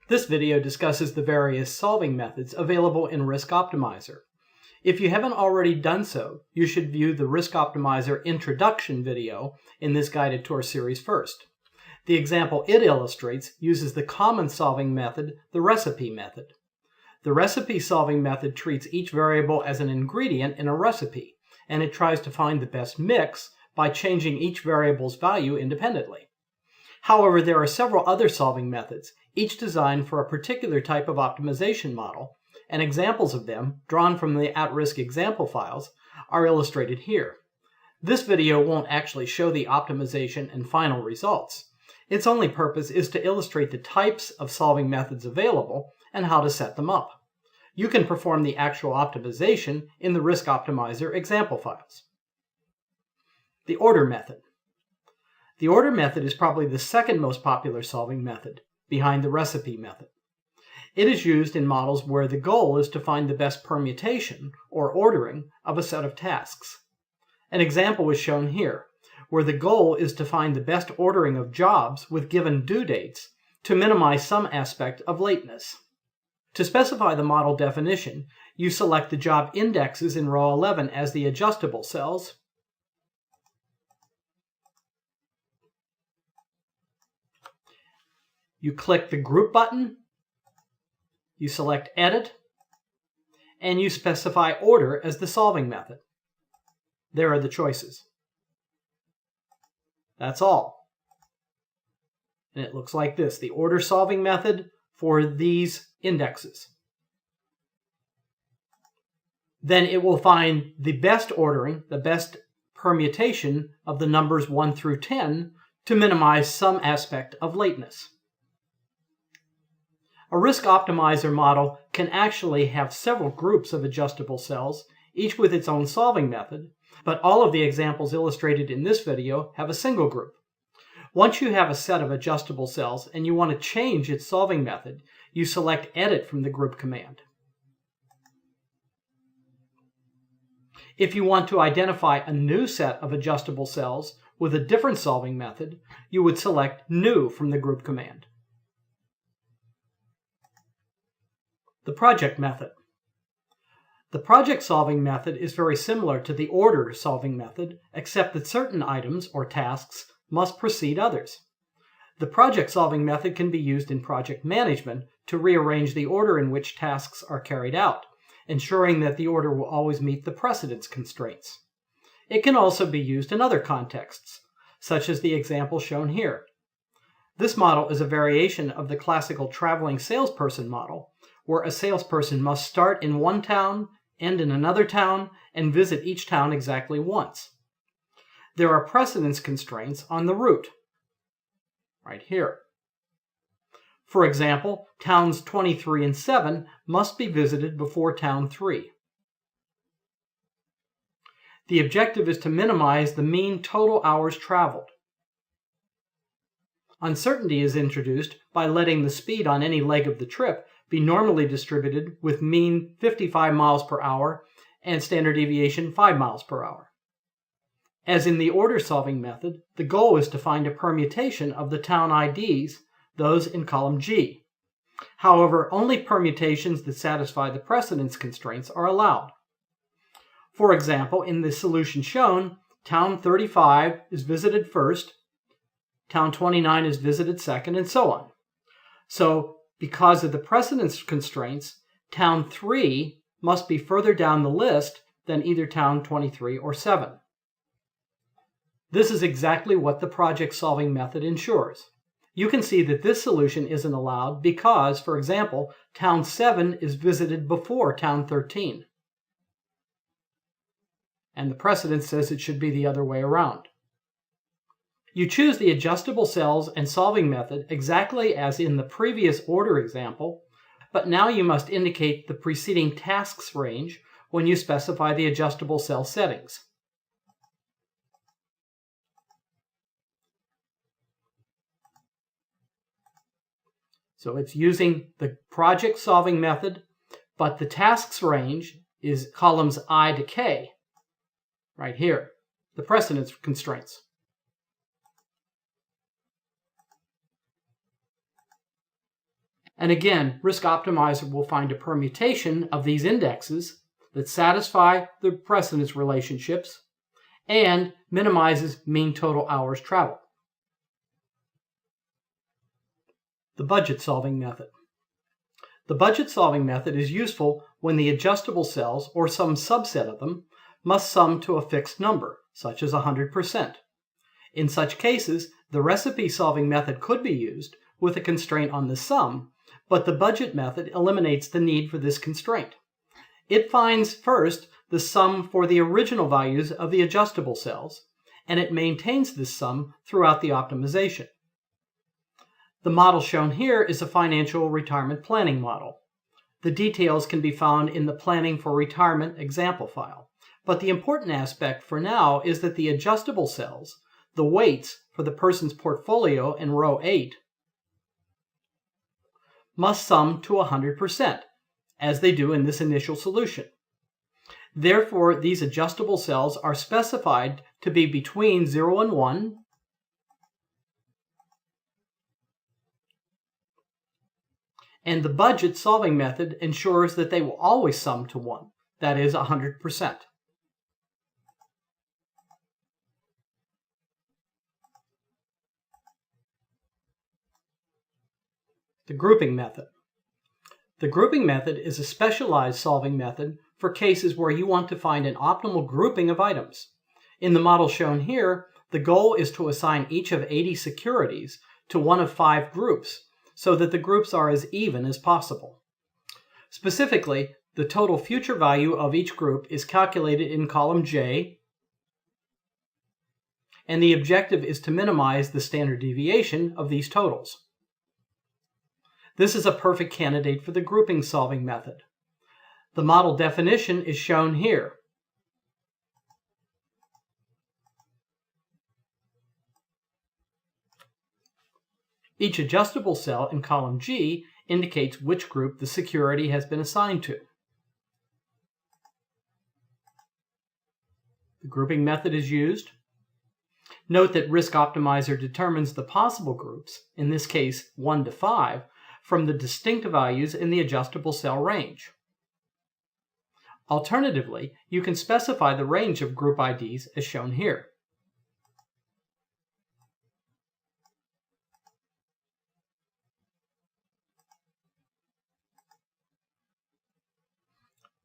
This video discusses the various solving methods available in RISKOptimizer. If you haven't already done so, you should view the RISKOptimizer introduction video in this guided tour series first. The example it illustrates uses the common solving method, the recipe method. The recipe solving method treats each variable as an ingredient in a recipe, and it tries to find the best mix by changing each variable's value independently. However, there are several other solving methods, each designed for a particular type of optimization model, and examples of them, drawn from the at-risk example files, are illustrated here. This video won't actually show the optimization and final results. Its only purpose is to illustrate the types of solving methods available and how to set them up. You can perform the actual optimization in the RISKOptimizer example files. The order method. The order method is probably the second most popular solving method, behind the recipe method. It is used in models where the goal is to find the best permutation, or ordering, of a set of tasks. An example is shown here, where the goal is to find the best ordering of jobs with given due dates to minimize some aspect of lateness. To specify the model definition, you select the job indexes in row 11 as the adjustable cells, you click the Group button, you select Edit, and you specify Order as the solving method. There are the choices. That's all. And it looks like this, the order solving method for these indexes. Then it will find the best ordering, the best permutation of the numbers 1 through 10 to minimize some aspect of lateness. A RISKOptimizer model can actually have several groups of adjustable cells, each with its own solving method, but all of the examples illustrated in this video have a single group. Once you have a set of adjustable cells and you want to change its solving method, you select Edit from the Group command. If you want to identify a new set of adjustable cells with a different solving method, you would select New from the Group command. The project method. The project solving method is very similar to the order solving method, except that certain items or tasks must precede others. The project solving method can be used in project management to rearrange the order in which tasks are carried out, ensuring that the order will always meet the precedence constraints. It can also be used in other contexts, such as the example shown here. This model is a variation of the classical traveling salesperson model, where a salesperson must start in one town, end in another town, and visit each town exactly once. There are precedence constraints on the route, right here. For example, towns 23 and 7 must be visited before town 3. The objective is to minimize the mean total hours traveled. Uncertainty is introduced by letting the speed on any leg of the trip be normally distributed with mean 55 miles per hour and standard deviation 5 miles per hour. As in the order solving method, the goal is to find a permutation of the town IDs, those in column G. However, only permutations that satisfy the precedence constraints are allowed. For example, in the solution shown, town 35 is visited first, town 29 is visited second, and so on. So, because of the precedence constraints, town 3 must be further down the list than either town 23 or 7. This is exactly what the project solving method ensures. You can see that this solution isn't allowed because, for example, town 7 is visited before town 13. And the precedence says it should be the other way around. You choose the adjustable cells and solving method exactly as in the previous order example, but now you must indicate the preceding tasks range when you specify the adjustable cell settings. So it's using the project solving method, but the tasks range is columns I to K, right here, the precedence constraints. And again, RISKOptimizer will find a permutation of these indexes that satisfy the precedence relationships and minimizes mean total hours traveled. The budget solving method. The budget solving method is useful when the adjustable cells, or some subset of them, must sum to a fixed number, such as 100%. In such cases, the recipe solving method could be used with a constraint on the sum, but the budget method eliminates the need for this constraint. It finds first the sum for the original values of the adjustable cells, and it maintains this sum throughout the optimization. The model shown here is a financial retirement planning model. The details can be found in the Planning for Retirement example file, but the important aspect for now is that the adjustable cells, the weights for the person's portfolio in row 8, must sum to 100%, as they do in this initial solution. Therefore, these adjustable cells are specified to be between 0 and 1, and the budget solving method ensures that they will always sum to 1, that is 100%. The grouping method. The grouping method is a specialized solving method for cases where you want to find an optimal grouping of items. In the model shown here, the goal is to assign each of 80 securities to one of 5 groups so that the groups are as even as possible. Specifically, the total future value of each group is calculated in column J, and the objective is to minimize the standard deviation of these totals. This is a perfect candidate for the grouping solving method. The model definition is shown here. Each adjustable cell in column G indicates which group the security has been assigned to. The grouping method is used. Note that RISKOptimizer determines the possible groups, in this case 1 to 5, from the distinct values in the adjustable cell range. Alternatively, you can specify the range of group IDs as shown here.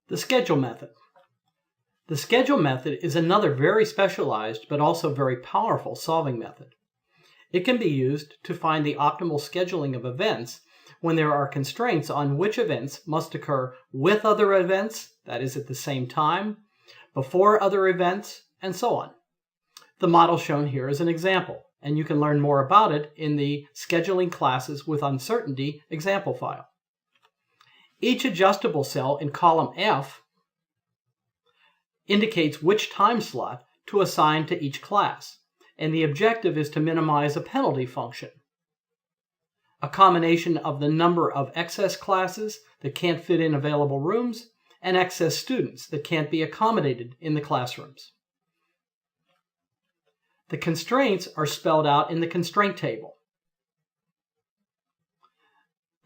The schedule method. The schedule method is another very specialized but also very powerful solving method. It can be used to find the optimal scheduling of events when there are constraints on which events must occur with other events, that is at the same time, before other events, and so on. The model shown here is an example, and you can learn more about it in the Scheduling Classes with Uncertainty example file. Each adjustable cell in column F indicates which time slot to assign to each class, and the objective is to minimize a penalty function, a combination of the number of excess classes that can't fit in available rooms and excess students that can't be accommodated in the classrooms. The constraints are spelled out in the constraint table.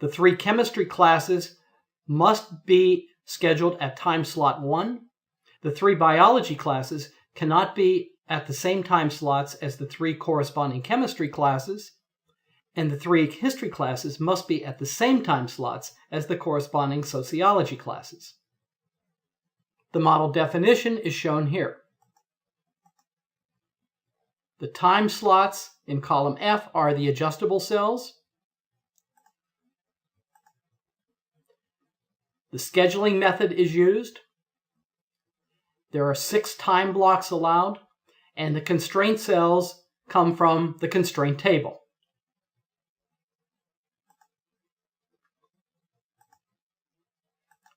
The 3 chemistry classes must be scheduled at time slot 1. The 3 biology classes cannot be at the same time slots as the 3 corresponding chemistry classes, and the 3 history classes must be at the same time slots as the corresponding sociology classes. The model definition is shown here. The time slots in column F are the adjustable cells. The scheduling method is used. There are 6 time blocks allowed, and the constraint cells come from the constraint table.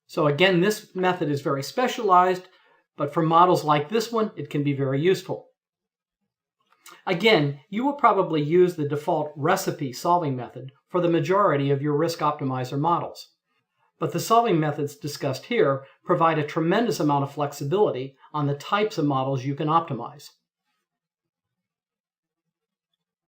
So again, this method is very specialized, but for models like this one, it can be very useful. Again, you will probably use the default recipe solving method for the majority of your RISKOptimizer models. But the solving methods discussed here provide a tremendous amount of flexibility on the types of models you can optimize.